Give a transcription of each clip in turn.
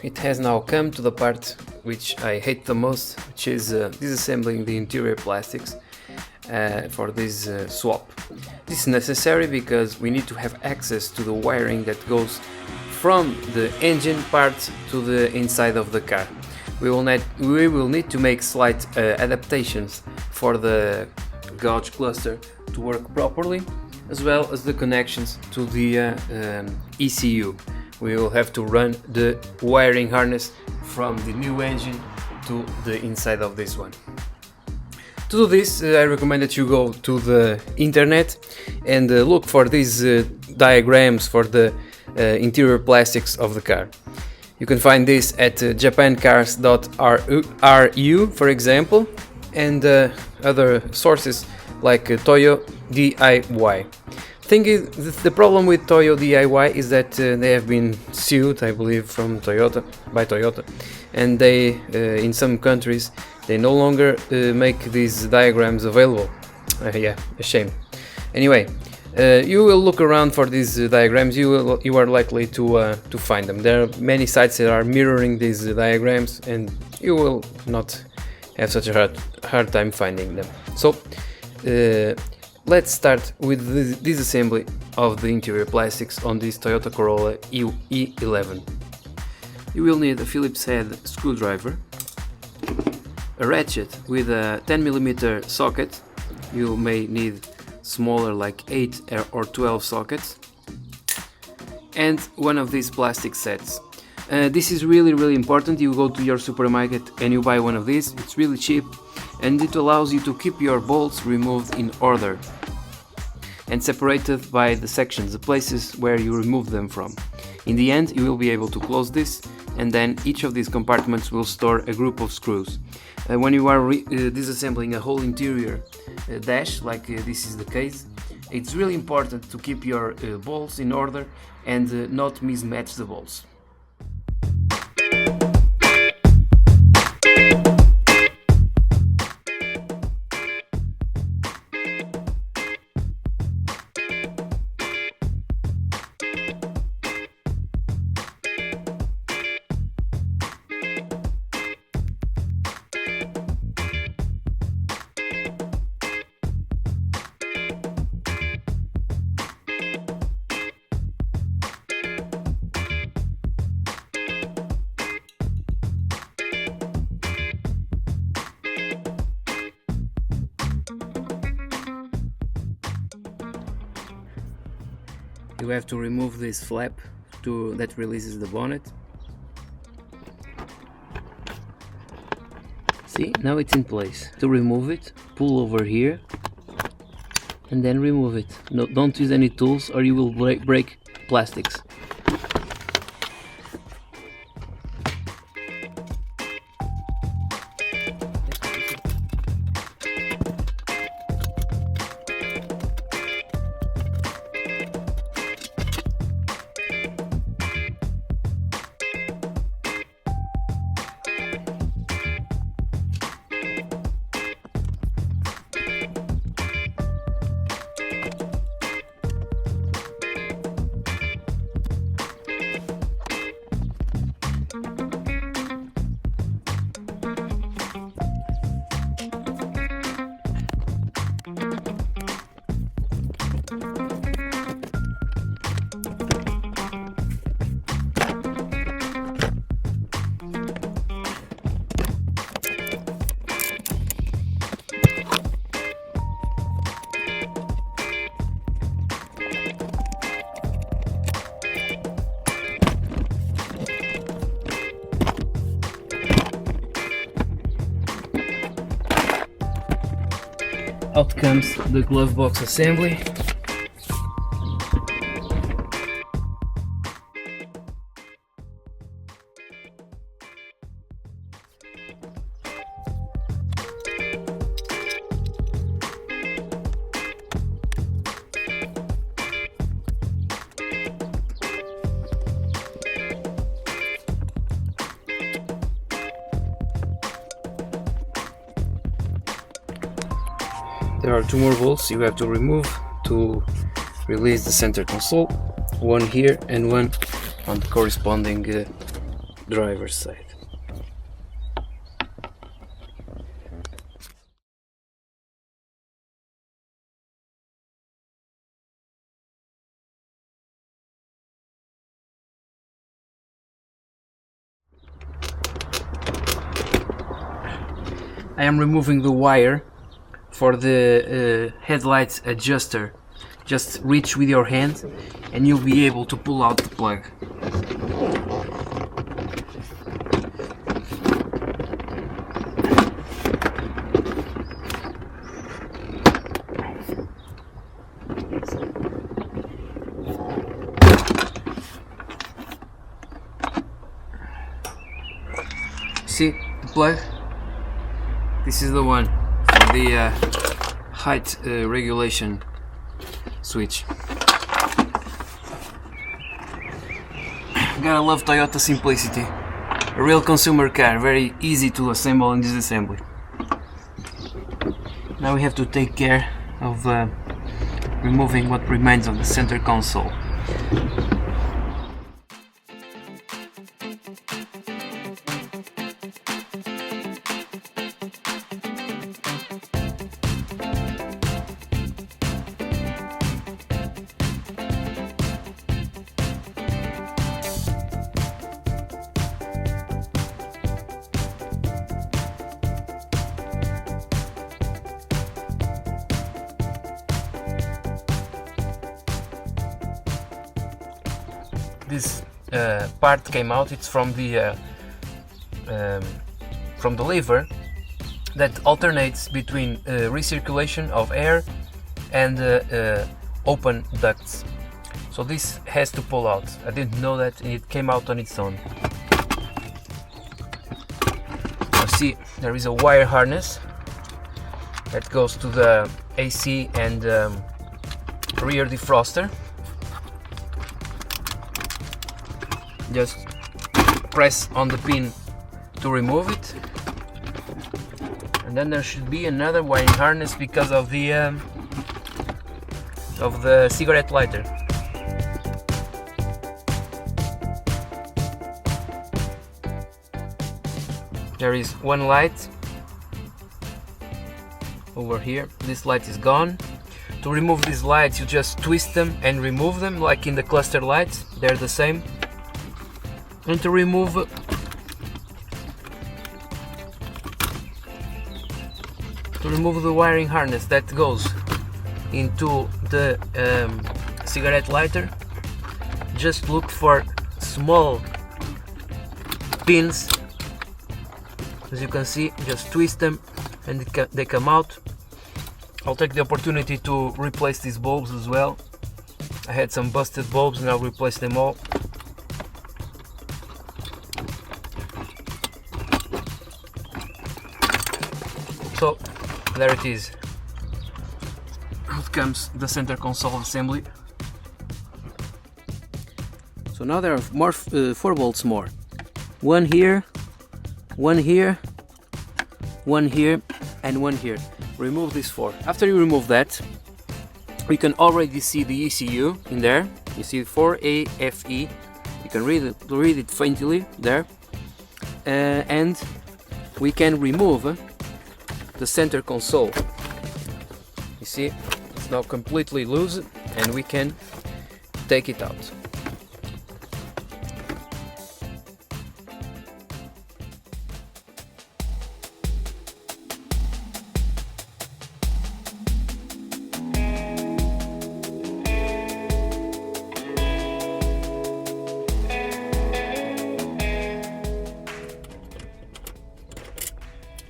it has now come to the part which I hate the most, which is disassembling the interior plastics for this swap. This is necessary because we need to have access to the wiring that goes from the engine part to the inside of the car. We will need to make slight adaptations for the gauge cluster to work properly, as well as the connections to the ECU. We will have to run the wiring harness from the new engine to the inside of this one. To do this, I recommend that you go to the internet and look for these diagrams for the interior plastics of the car. You can find this at japancars.ru, for example, and other sources like Toyo DIY. Thing is, the problem with Toyo DIY is that they have been sued, I believe, by Toyota, and they, in some countries, they no longer make these diagrams available. Yeah, a shame. Anyway, you will look around for these diagrams. You are likely to find them. There are many sites that are mirroring these diagrams, and you will not have such a hard time finding them. So let's start with the disassembly of the interior plastics on this Toyota Corolla E11. You will need a Phillips head screwdriver, a ratchet with a 10mm socket. You may need smaller, like 8 or 12 sockets, and one of these plastic sets. This is really important. You go to your supermarket and you buy one of these. It's really cheap, and it allows you to keep your bolts removed in order and separated by the sections, the places where you remove them from. In the end, you will be able to close this, and then each of these compartments will store a group of screws. When you are disassembling a whole interior dash, like this is the case, it's really important to keep your bolts in order and not mismatch the bolts. You have to remove this flap that releases the bonnet. See, now it's in place. To remove it, pull over here and then remove it. No, don't use any tools or you will break plastics. Out comes the glove box assembly. There are two more bolts you have to remove to release the center console, one here and one on the corresponding driver's side. I am removing the wire for the headlight adjuster. Just reach with your hand and you'll be able to pull out the plug. See the plug? This is the one for the height regulation switch. Gotta love Toyota simplicity. A real consumer car, very easy to assemble and disassemble. Now we have to take care of removing what remains of the center console. This part came out. It's from the lever that alternates between recirculation of air and open ducts. So this has to pull out. I didn't know that, and it came out on its own. You see, there is a wire harness that goes to the AC and rear defroster. Just press on the pin to remove it, and then there should be another wiring harness because of the cigarette lighter. There is one light over here. This light is gone. To remove these lights, you just twist them and remove them, like in the cluster lights. They're the same. And to remove the wiring harness that goes into the cigarette lighter, just look for small pins. As you can see, just twist them and they come out. I'll take the opportunity to replace these bulbs as well. I had some busted bulbs and I'll replace them all. So there it is. Out comes the center console assembly. So now there are more 4 bolts more. One here, one here, one here, and one here. Remove these 4. After you remove that, we can already see the ECU in there. You see 4AFE. You can read it faintly there, and we can remove the center console. You see, it's now completely loose and we can take it out.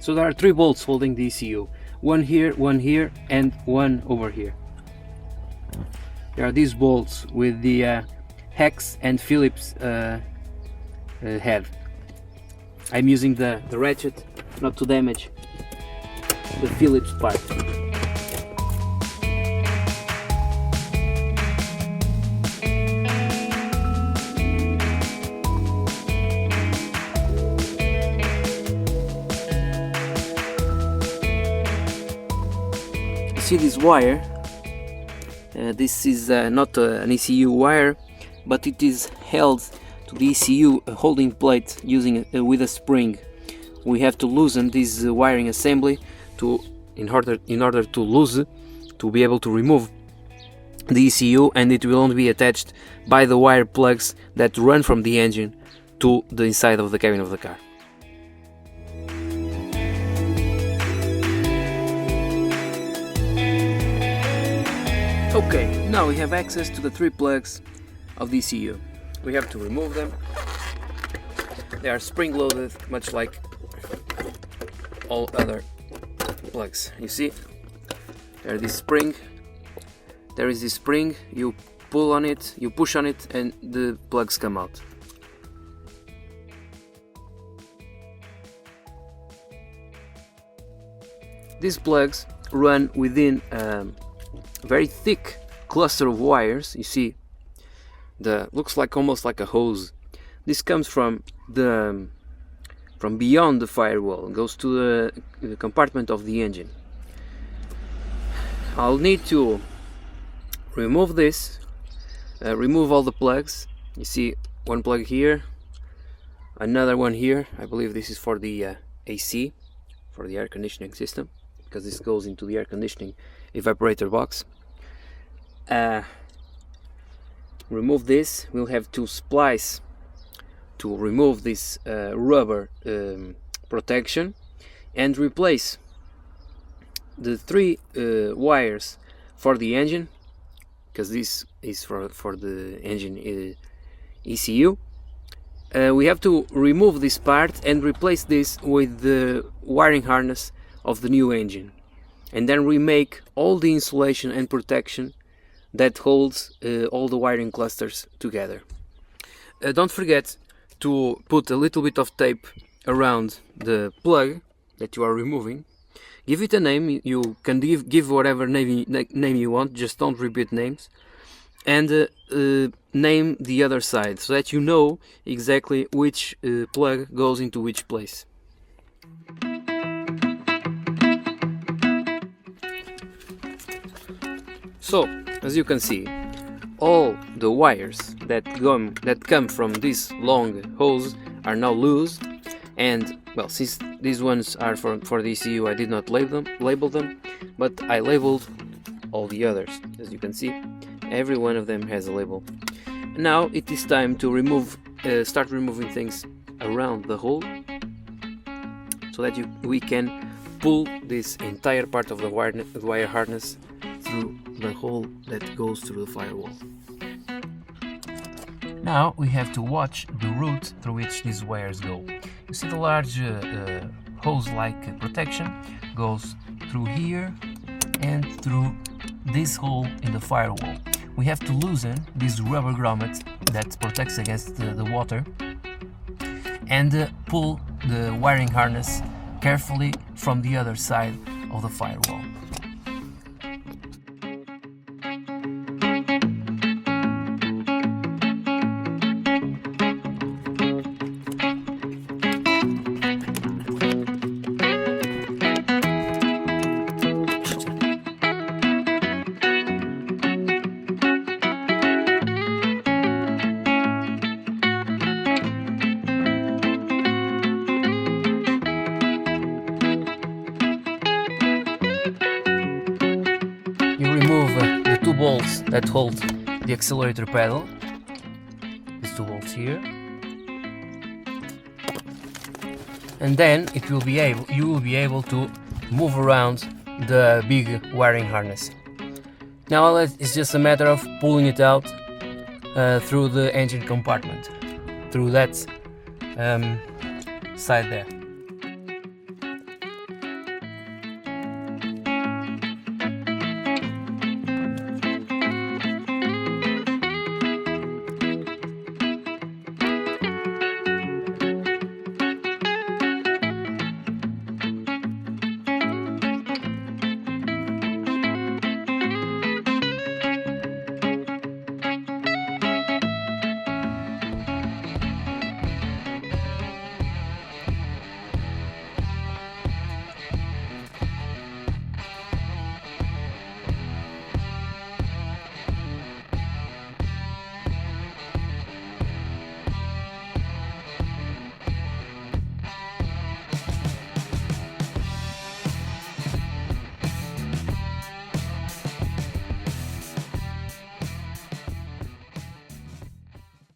So there are 3 bolts holding the ECU. One here, and one over here. There are these bolts with the hex and Phillips head. I'm using the ratchet not to damage the Phillips part. See this wire? This is not an ECU wire, but it is held the ECU holding plate using with a spring. We have to loosen this wiring assembly in order to lose to be able to remove the ECU, and it will only be attached by the wire plugs that run from the engine to the inside of the cabin of the car. Okay, now we have access to the 3 plugs of the ECU. We have to remove them. They are spring loaded, much like all other plugs. You see, there is this spring, you pull on it, you push on it, and the plugs come out. These plugs run within a very thick cluster of wires. You see, looks like almost like a hose. This comes from beyond the firewall and goes to the compartment of the engine. I'll need to remove this, remove all the plugs. You see one plug here, another one here. I believe this is for the AC, for the air conditioning system, because this goes into the air conditioning evaporator box. Remove this. We'll have to splice to remove this rubber protection and replace the 3 wires for the engine, because this is for the engine ECU. We have to remove this part and replace this with the wiring harness of the new engine, and then remake all the insulation and protection that holds all the wiring clusters together. Don't forget to put a little bit of tape around the plug that you are removing. Give it a name. You can give whatever name you want, just don't repeat names, and name the other side so that you know exactly which plug goes into which place. So, as you can see, all the wires that come from this long hose are now loose, and well, since these ones are for the ECU, I did not label them, but I labeled all the others. As you can see, every one of them has a label. Now it is time to start removing things around the hole, so that we can pull this entire part of the wire harness through the hole that goes through the firewall. Now we have to watch the route through which these wires go. You see the large hose-like protection goes through here and through this hole in the firewall. We have to loosen this rubber grommet that protects against the water and pull the wiring harness carefully from the other side of the firewall. Remove the 2 bolts that hold the accelerator pedal, these 2 bolts here, and then you will be able to move around the big wiring harness. Now it's just a matter of pulling it out through the engine compartment, through that side there.